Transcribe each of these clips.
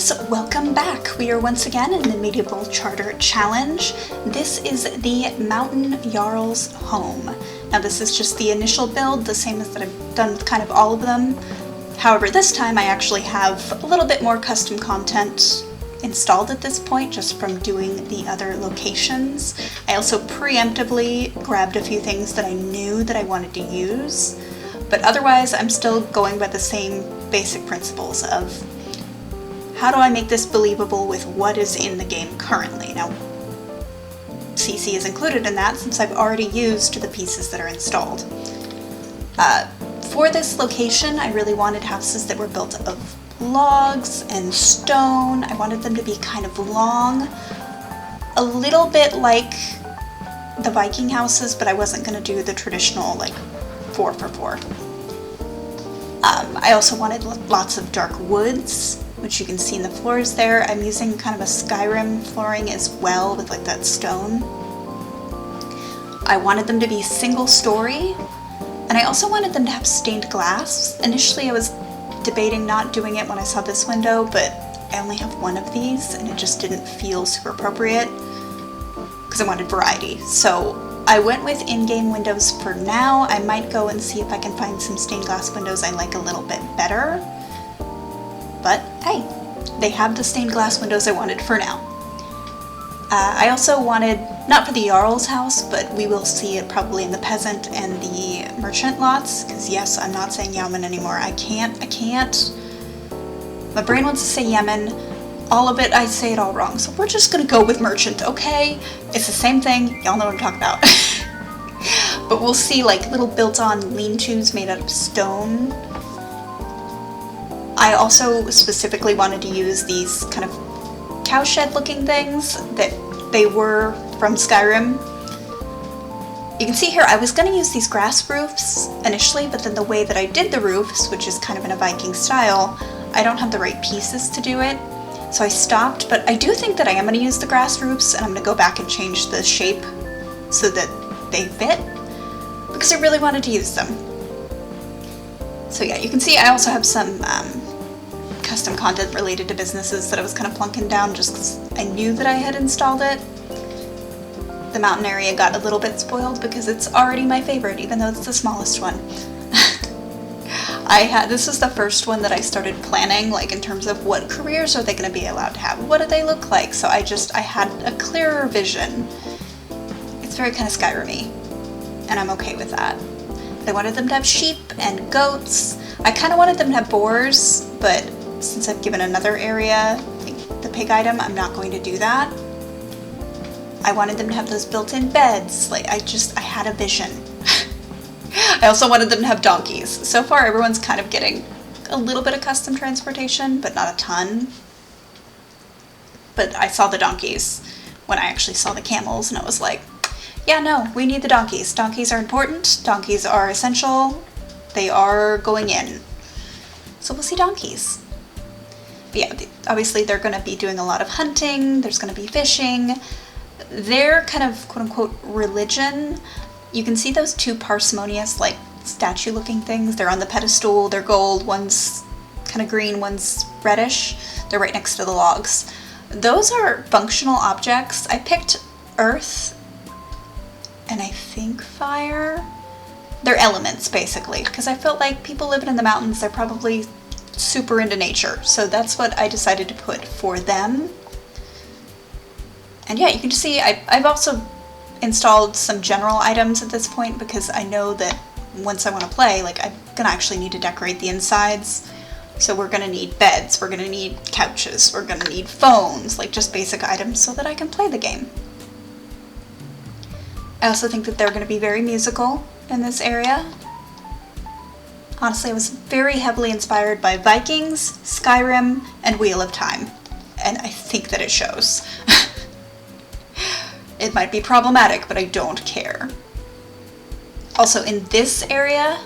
guys, welcome back. We are once again in the Medieval Charter Challenge. This is the Mountain Jarl's Home. Now this is just the initial build, the same as that I've done with kind of all of them. However, this time I actually have a little bit more custom content installed at this point just from doing the other locations. I also preemptively grabbed a few things that I knew that I wanted to use, but otherwise I'm still going by the same basic principles of how do I make this believable with what is in the game currently. Now, CC is included in that since I've already used the pieces that are installed. For this location, I really wanted houses that were built of logs and stone. I wanted them to be kind of long, a little bit like the Viking houses, but I wasn't going to do the traditional like 4x4. I also wanted lots of dark woods, which you can see in the floors there. I'm using kind of a Skyrim flooring as well with like that stone. I wanted them to be single story, and I also wanted them to have stained glass. Initially I was debating not doing it when I saw this window, but I only have one of these and it just didn't feel super appropriate because I wanted variety. So I went with in-game windows for now. I might go and see if I can find some stained glass windows I like a little bit better. But hey, they have the stained glass windows I wanted for now. I also wanted, not for the Jarl's house, but we will see it probably in the peasant and the merchant lots, because yes, I'm not saying Yemen anymore. I can't. My brain wants to say Yemen. All of it, I say it all wrong, so we're just gonna go with merchant, okay? It's the same thing, y'all know what I'm talking about. But we'll see like little built-on lean-tos made out of stone. I also specifically wanted to use these kind of cowshed looking things that they were from Skyrim. You can see here I was going to use these grass roofs initially, but then the way that I did the roofs, which is kind of in a Viking style, I don't have the right pieces to do it. So I stopped, but I do think that I am going to use the grass roofs, and I'm going to go back and change the shape so that they fit, because I really wanted to use them. So yeah, you can see I also have some custom content related to businesses that I was kind of plunking down just because I knew that I had installed it. The mountain area got a little bit spoiled because it's already my favorite, even though it's the smallest one. This was the first one that I started planning, like in terms of what careers are they going to be allowed to have? What do they look like? So I had a clearer vision. It's very kind of Skyrim-y, and I'm okay with that. I wanted them to have sheep and goats. I kind of wanted them to have boars, but since I've given another area, like the pig item, I'm not going to do that. I wanted them to have those built-in beds. Like I had a vision. I also wanted them to have donkeys. So far, everyone's kind of getting a little bit of custom transportation, but not a ton. But I saw the donkeys when I actually saw the camels, and I was like, yeah, no, we need the donkeys. Donkeys are important. Donkeys are essential. They are going in. So we'll see donkeys. But yeah, obviously they're going to be doing a lot of hunting. There's going to be fishing. Their kind of quote-unquote religion, you can see those two parsimonious, like, statue-looking things. They're on the pedestal. They're gold. One's kind of green. One's reddish. They're right next to the logs. Those are functional objects. I picked earth and I think fire. They're elements, basically, because I felt like people living in the mountains, they're probably super into nature. So that's what I decided to put for them. And yeah, you can just see I've also installed some general items at this point because I know that once I want to play, like I'm gonna actually need to decorate the insides. So we're gonna need beds, we're gonna need couches, we're gonna need phones, like just basic items so that I can play the game. I also think that they're gonna be very musical in this area. Honestly, I was very heavily inspired by Vikings, Skyrim, and Wheel of Time, and I think that it shows. It might be problematic, but I don't care. Also, in this area,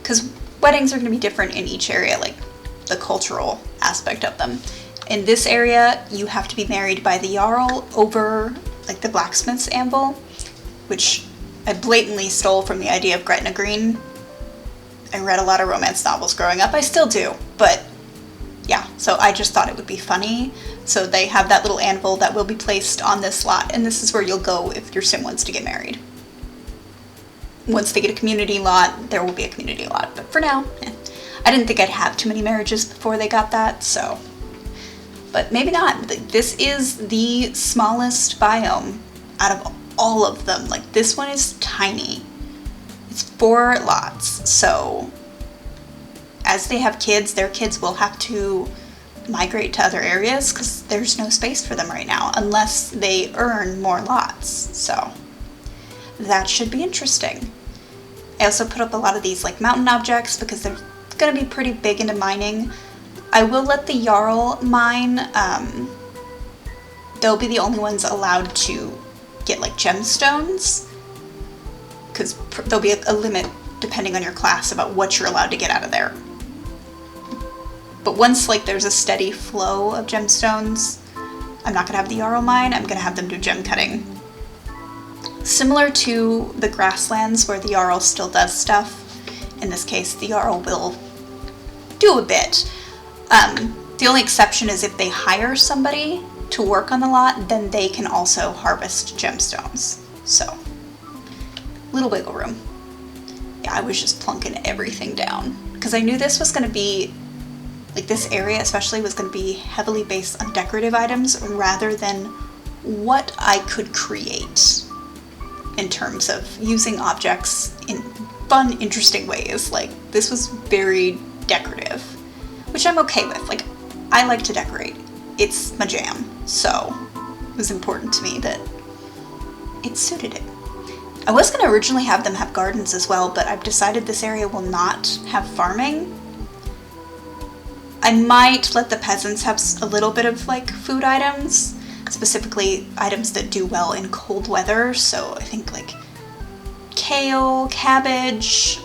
because weddings are going to be different in each area, like the cultural aspect of them. In this area, you have to be married by the Jarl over like the blacksmith's anvil, which I blatantly stole from the idea of Gretna Green. I read a lot of romance novels growing up. I still do, but yeah, so I just thought it would be funny. So they have that little anvil that will be placed on this lot, and this is where you'll go if your sim wants to get married. Once they get a community lot, there will be a community lot, but for now, I didn't think I'd have too many marriages before they got that, so. But maybe not. This is the smallest biome out of all of them. Like, this one is tiny. It's 4 lots, so as they have kids, their kids will have to migrate to other areas because there's no space for them right now unless they earn more lots. So that should be interesting. I also put up a lot of these like mountain objects because they're going to be pretty big into mining. I will let the Jarl mine. They'll be the only ones allowed to get like gemstones because there'll be a limit depending on your class about what you're allowed to get out of there. But once like there's a steady flow of gemstones, I'm not gonna have the Jarl mine, I'm gonna have them do gem cutting. Similar to the grasslands where the Jarl still does stuff, in this case the Jarl will do a bit. The only exception is if they hire somebody to work on the lot, then they can also harvest gemstones. So, little wiggle room. Yeah, I was just plunking everything down because I knew this was gonna be like this area especially was going to be heavily based on decorative items rather than what I could create in terms of using objects in fun, interesting ways. Like, this was very decorative, which I'm okay with. Like, I like to decorate. It's my jam, so it was important to me that it suited it. I was going to originally have them have gardens as well, but I've decided this area will not have farming. I might let the peasants have a little bit of like food items, specifically items that do well in cold weather. So I think like kale, cabbage,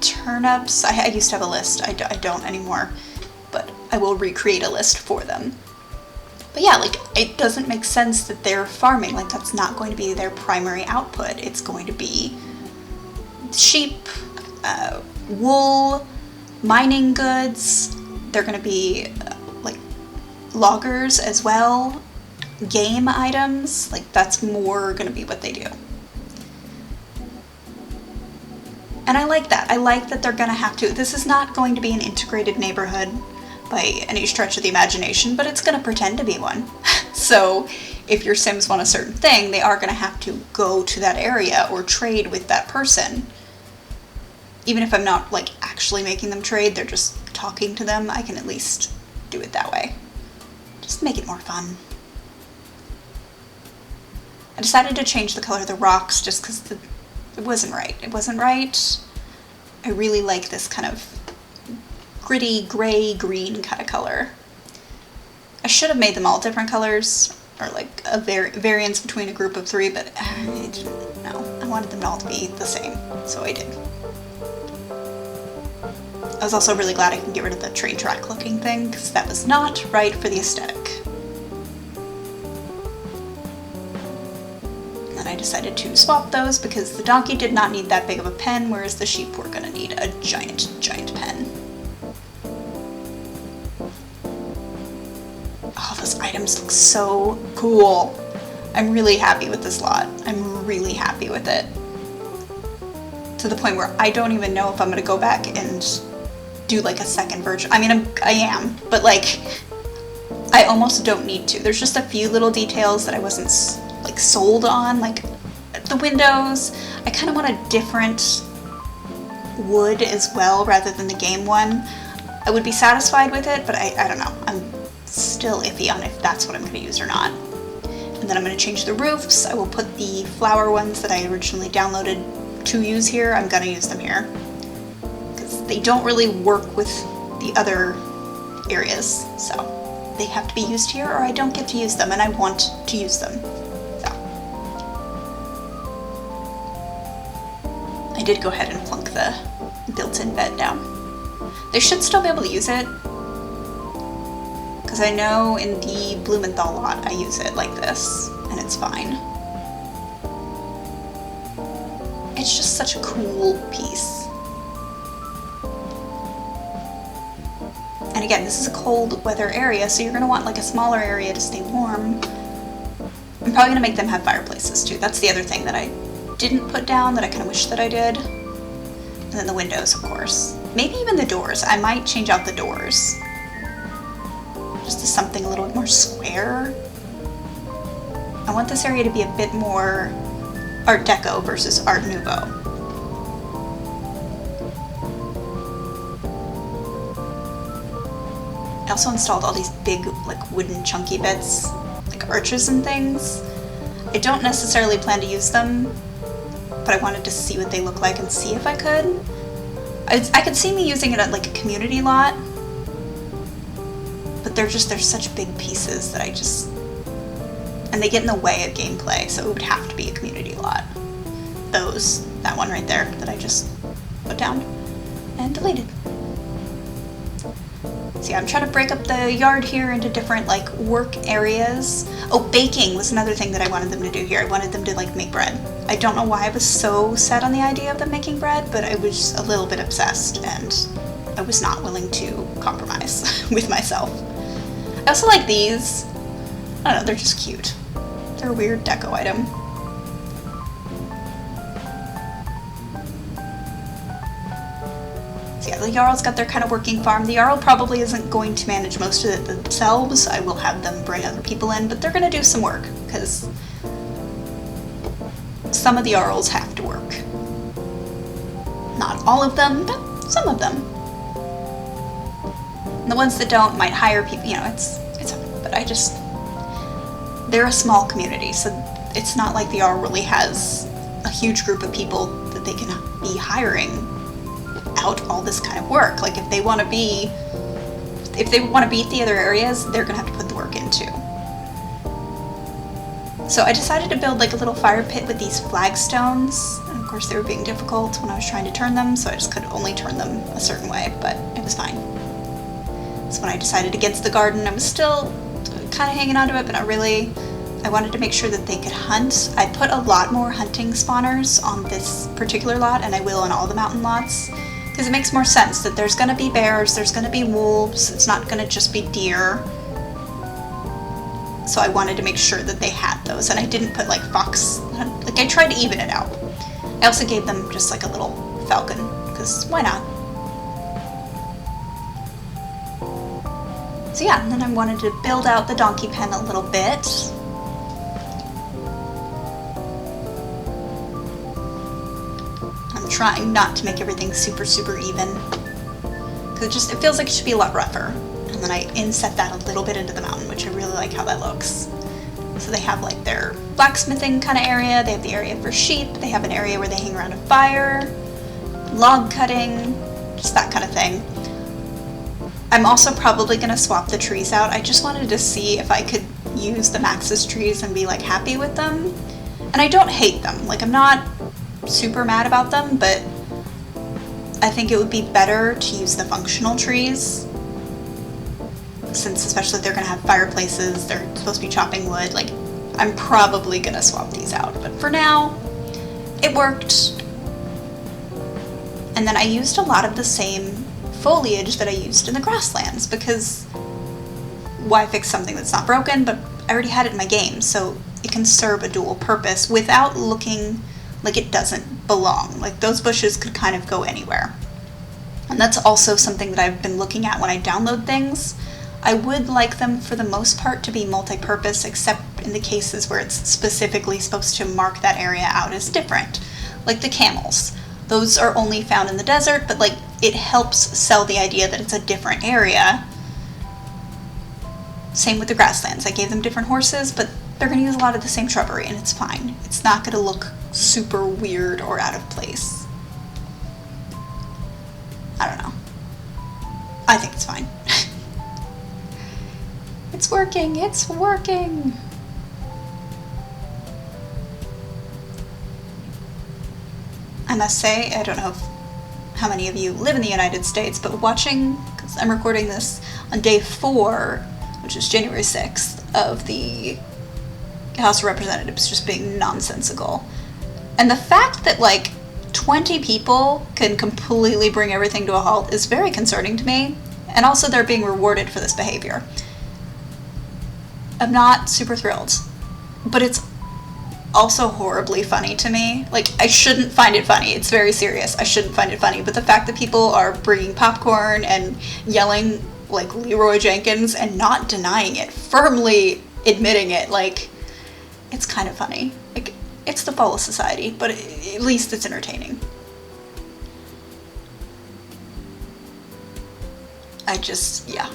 turnips. I used to have a list. I don't anymore, but I will recreate a list for them. But yeah, like, it doesn't make sense that they're farming. Like, that's not going to be their primary output. It's going to be sheep, wool, mining goods. They're going to be like loggers as well, game items. Like, that's more going to be what they do. And I like that. I like that they're going to have to. This is not going to be an integrated neighborhood by any stretch of the imagination, but it's going to pretend to be one. So if your Sims want a certain thing, they are going to have to go to that area or trade with that person. Even if I'm not like actually making them trade, they're just talking to them, I can at least do it that way. Just make it more fun. I decided to change the color of the rocks just because it wasn't right. It wasn't right. I really like this kind of gritty, gray, green kind of color. I should have made them all different colors, or like a variance between a group of 3, but I didn't know. I wanted them all to be the same, so I did. I was also really glad I can get rid of the train track looking thing, because that was not right for the aesthetic. And then I decided to swap those because the donkey did not need that big of a pen, whereas the sheep were going to need a giant, giant pen. Oh, those items look so cool. I'm really happy with this lot. I'm really happy with it. To the point where I don't even know if I'm going to go back and do like a second version. I mean, I am, but like, I almost don't need to. There's just a few little details that I wasn't like sold on, like the windows. I kind of want a different wood as well rather than the game one. I would be satisfied with it, but I don't know. I'm still iffy on if that's what I'm going to use or not. And then I'm going to change the roofs. I will put the flower ones that I originally downloaded to use here. I'm going to use them here because they don't really work with the other areas, so they have to be used here or I don't get to use them, and I want to use them. So I did go ahead and plunk the built-in bed down. They should still be able to use it, because I know in the Blumenthal lot I use it like this, and it's fine. It's just such a cool piece. And again, this is a cold weather area, so you're going to want like a smaller area to stay warm. I'm probably going to make them have fireplaces too. That's the other thing that I didn't put down that I kind of wish that I did. And then the windows, of course. Maybe even the doors. I might change out the doors. Just to something a little bit more square. I want this area to be a bit more Art Deco versus Art Nouveau. I also installed all these big, like, wooden chunky bits, like arches and things. I don't necessarily plan to use them, but I wanted to see what they look like and see if I could. I could see me using it at like a community lot, but they're such big pieces that and they get in the way of gameplay, so it would have to be a community lot. That one right there that I just put down and deleted. So yeah, I'm trying to break up the yard here into different like work areas. Oh, baking was another thing that I wanted them to do here. I wanted them to like make bread. I don't know why I was so set on the idea of them making bread, but I was a little bit obsessed and I was not willing to compromise with myself. I also like these. I don't know, they're just cute. They're a weird deco item. So yeah, the Jarl's got their kind of working farm. The Jarl probably isn't going to manage most of it themselves. I will have them bring other people in, but they're going to do some work, because some of the Jarls have to work. Not all of them, but some of them. And the ones that don't might hire people, you know, it's but they're a small community, so it's not like the Jarl really has a huge group of people that they can be hiring out all this kind of work. Like if they want to beat the other areas, they're gonna have to put the work in too. So I decided to build like a little fire pit with these flagstones, and of course they were being difficult when I was trying to turn them, so I just could only turn them a certain way, but it was fine. So when I decided against the garden, I was still kind of hanging on to it, but not really. I wanted to make sure that they could hunt. I put a lot more hunting spawners on this particular lot, and I will on all the mountain lots, because it makes more sense that there's going to be bears, there's going to be wolves, it's not going to just be deer. So I wanted to make sure that they had those, and I didn't put like fox, like I tried to even it out. I also gave them just like a little falcon, because why not? So yeah, and then I wanted to build out the donkey pen a little bit. I'm trying not to make everything super, super even, because it feels like it should be a lot rougher. And then I inset that a little bit into the mountain, which I really like how that looks. So they have like their blacksmithing kind of area, they have the area for sheep, they have an area where they hang around a fire, log cutting, just that kind of thing. I'm also probably going to swap the trees out. I just wanted to see if I could use the Max's trees and be like happy with them. And I don't hate them. Like I'm not super mad about them, but I think it would be better to use the functional trees, since especially if they're going to have fireplaces, they're supposed to be chopping wood. Like I'm probably going to swap these out, but for now it worked. And then I used a lot of the same foliage that I used in the grasslands, because why fix something that's not broken? But I already had it in my game, so it can serve a dual purpose without looking like it doesn't belong. Like those bushes could kind of go anywhere. And that's also something that I've been looking at when I download things. I would like them for the most part to be multi-purpose, except in the cases where it's specifically supposed to mark that area out as different. Like the camels. Those are only found in the desert, but like it helps sell the idea that it's a different area. Same with the grasslands. I gave them different horses, but they're going to use a lot of the same shrubbery, and it's fine. It's not going to look super weird or out of place. I don't know. I think it's fine. It's working! It's working! I must say, I don't know how many of you live in the United States, but watching, because I'm recording this on day 4, which is January 6th, of the House of Representatives just being nonsensical. And the fact that like 20 people can completely bring everything to a halt is very concerning to me. And And also they're being rewarded for this behavior. I'm not super thrilled, but it's also horribly funny to me. Like, I shouldn't find it funny. It's very serious. I shouldn't find it funny. But the fact that people are bringing popcorn and yelling like Leroy Jenkins and not denying it, firmly admitting it, like, it's kind of funny. Like, it's the fall of society, but at least it's entertaining. Yeah,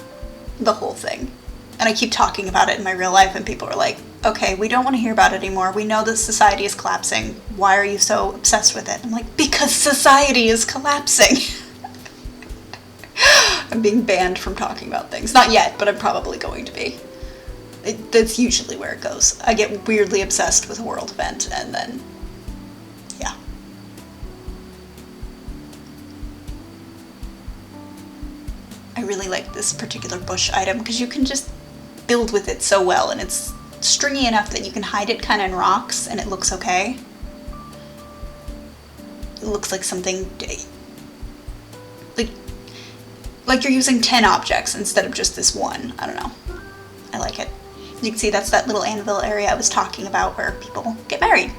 the whole thing. And I keep talking about it in my real life, and people are like, okay, we don't want to hear about it anymore. We know that society is collapsing. Why are you so obsessed with it? I'm like, because society is collapsing. I'm being banned from talking about things. Not yet, but I'm probably going to be. That's usually where it goes. I get weirdly obsessed with a world event, and then, yeah. I really like this particular bush item because you can just build with it so well, and it's stringy enough that you can hide it kind of in rocks and it looks okay. It looks like something like you're using 10 objects instead of just this one. I don't know. I like it. You can see that's that little anvil area I was talking about where people get married.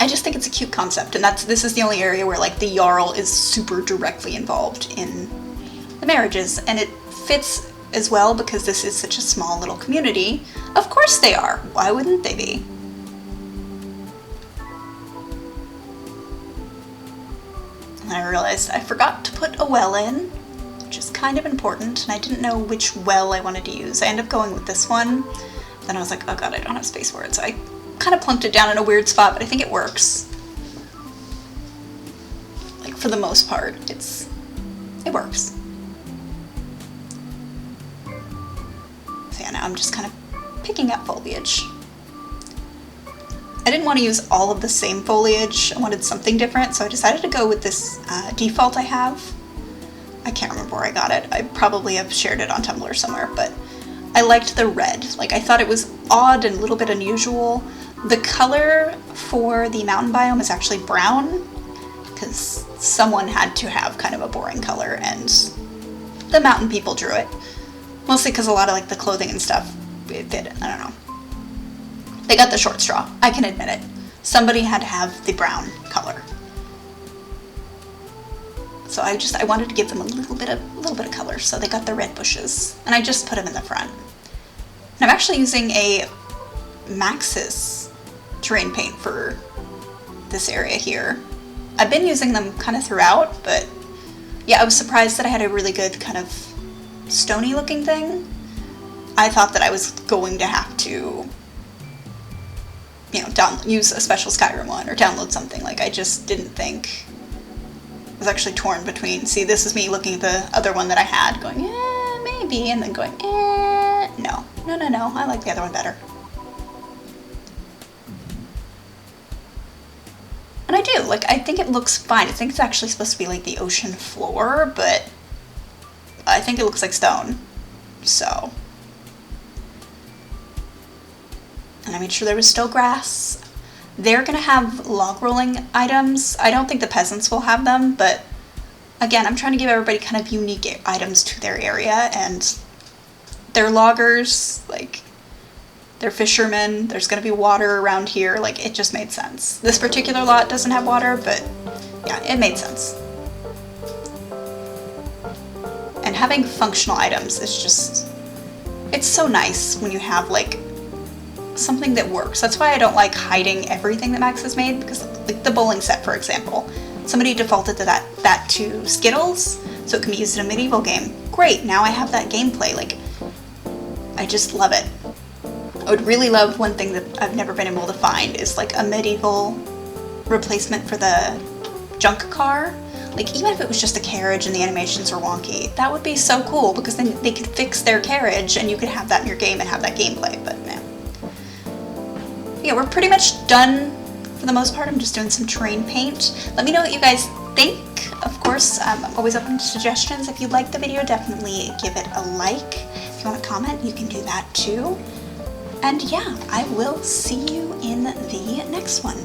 I just think it's a cute concept, and this is the only area where like the Jarl is super directly involved in the marriages, and it fits as well because this is such a small little community. Of course they are. Why wouldn't they be? And I realized I forgot to put a well in, which is kind of important, and I didn't know which well I wanted to use. I ended up going with this one. Then I was like, oh god, I don't have space for it, so I kind of plunked it down in a weird spot, but I think it works. Like, for the most part, it works. So yeah, now I'm just kind of picking up foliage. I didn't want to use all of the same foliage. I wanted something different, so I decided to go with this default I have. I can't remember where I got it. I probably have shared it on Tumblr somewhere, but I liked the red. Like, I thought it was odd and a little bit unusual. The color for the mountain biome is actually brown, because someone had to have kind of a boring color, and the mountain people drew it. Mostly because a lot of like the clothing and stuff, it did. I don't know. They got the short straw. I can admit it. Somebody had to have the brown color. So I wanted to give them a little bit of color, so they got the red bushes, and I just put them in the front. And I'm actually using a Maxis terrain paint for this area here. I've been using them kind of throughout, but yeah, I was surprised that I had a really good kind of stony looking thing. I thought that I was going to have to, you know, use a special Skyrim one or download something. Like, I just didn't think. I was actually torn between, see, this is me looking at the other one that I had, going, maybe, and then going, no, I like the other one better. And I do, like, I think it looks fine. I think it's actually supposed to be like the ocean floor, but I think it looks like stone, so. And I made sure there was still grass. They're gonna have log rolling items. I don't think the peasants will have them, but again, I'm trying to give everybody kind of unique items to their area, and they're loggers, like, they're fishermen, there's gonna be water around here, like, it just made sense. This particular lot doesn't have water, but yeah, it made sense. And having functional items is just, it's so nice when you have, like, something that works. That's why I don't like hiding everything that Max has made, because like the bowling set, for example, somebody defaulted to that to Skittles, so it can be used in a medieval game. Great, now I have that gameplay. Like, I just love it. I would really love, one thing that I've never been able to find is like a medieval replacement for the junk car. Like, even if it was just a carriage and the animations are wonky, that would be so cool, because then they could fix their carriage and you could have that in your game and have that gameplay, but man. Yeah, we're pretty much done for the most part. I'm just doing some terrain paint. Let me know what you guys think. Of course, I'm always open to suggestions. If you liked the video, definitely give it a like. If you want to comment, you can do that too. And yeah, I will see you in the next one.